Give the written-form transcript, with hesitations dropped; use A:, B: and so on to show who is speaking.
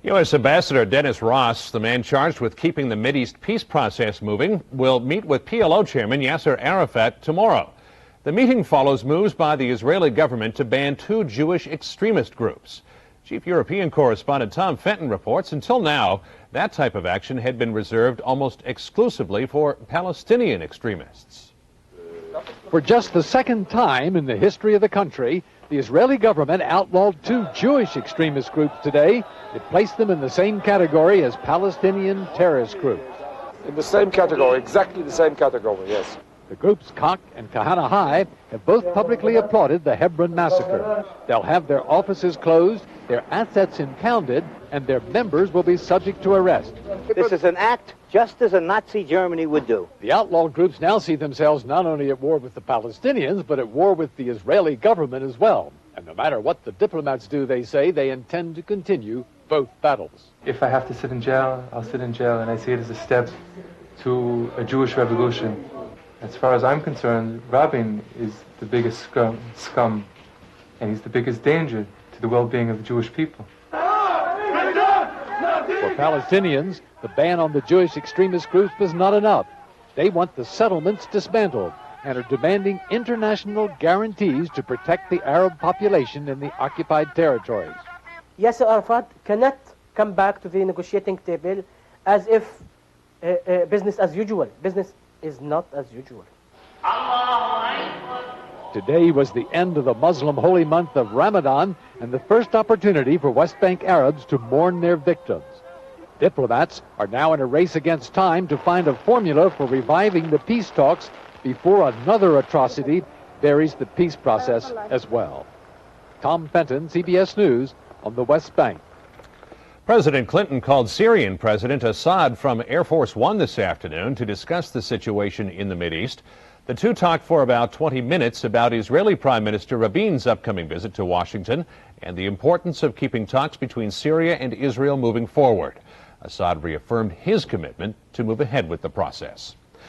A: U.S. Ambassador Dennis Ross, the man charged with keeping the Mideast peace process moving, will meet with PLO Chairman Yasser Arafat tomorrow. The meeting follows moves by the Israeli government to ban two Jewish extremist groups. Chief European correspondent Tom Fenton reports until now, that type of action had been reserved almost exclusively for Palestinian extremists.
B: For just the second time in the history of the country, the Israeli government outlawed two Jewish extremist groups today. It placed them in the same category as Palestinian terrorist groups.
C: In the same category, exactly the same category, yes.
B: The groups Kach and Kahane High have both publicly applauded the Hebron massacre. They'll have their offices closed, their assets impounded, and their members will be subject to arrest.
D: This is an act just as a Nazi Germany would do.
B: The outlawed groups now see themselves not only at war with the Palestinians, but at war with the Israeli government as well. And no matter what the diplomats do, they say they intend to continue both battles.
E: If I have to sit in jail, I'll sit in jail, and I see it as a step to a Jewish revolution. As far as I'm concerned, Rabin is the biggest scum, and he's the biggest danger to the well-being of the Jewish people.
B: For Palestinians, the ban on the Jewish extremist groups was not enough. They want the settlements dismantled and are demanding international guarantees to protect the Arab population in the occupied territories.
F: Yasser Arafat cannot come back to the negotiating table as if business as usual. Business is not as usual.
B: Today was the end of the Muslim holy month of Ramadan and the first opportunity for West Bank Arabs to mourn their victims. Diplomats are now in a race against time to find a formula for reviving the peace talks before another atrocity buries the peace process as well. Tom Fenton, CBS News, on the West Bank.
A: President Clinton called Syrian President Assad from Air Force One this afternoon to discuss the situation in the Mideast. The two talked for about 20 minutes about Israeli Prime Minister Rabin's upcoming visit to Washington and the importance of keeping talks between Syria and Israel moving forward. Assad reaffirmed his commitment to move ahead with the process.